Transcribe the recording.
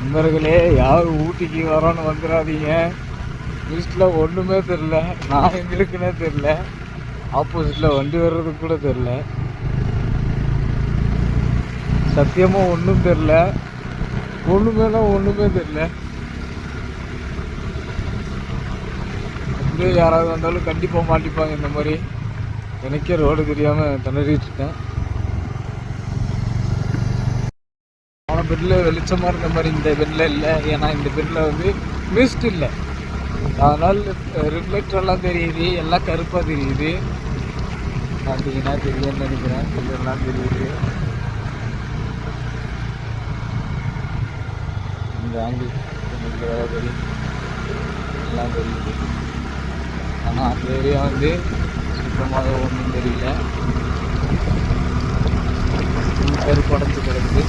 நண்பர்களே, யாரும் ஊட்டிக்கு வரோன்னு வந்துடாதீங்க. லிஸ்ட்டில் ஒன்றுமே தெரில. நான் எங்கே இருக்குன்னே தெரில. ஆப்போசிட்டில் வண்டி வர்றதுக்கு கூட தெரில. சத்தியமாக ஒன்றும் தெரில. ஒன்றுமே தெரில. அப்படியே யாராவது வந்தாலும் கண்டிப்பாக மாட்டிப்பாங்க இந்த மாதிரி. எனக்கே ரோடு தெரியாமல் திணறிட்டு இருக்கேன். போன பெட்டில் வெளிச்சமாக இருந்த மாதிரி இந்த பெட்டில் இல்லை. ஏன்னா இந்த பெட்டில் வந்து மிஸ்ட் இல்லை. அதனால் ரிஃப்ளெக்டர்லாம் தெரியுது, எல்லாம் கருப்பாக தெரியுது. பார்த்தீங்கன்னா தெரியும்னு நினைக்கிறேன். இதெல்லாம் தெரியுது. இந்த ஆங்கிள் தெரியும், எல்லாம் தெரியுது. ஆனால் அந்த ஏரியா வந்து சுத்தமாக ஒன்றும் தெரியல. கருப்படைஞ்சு கிடக்குது.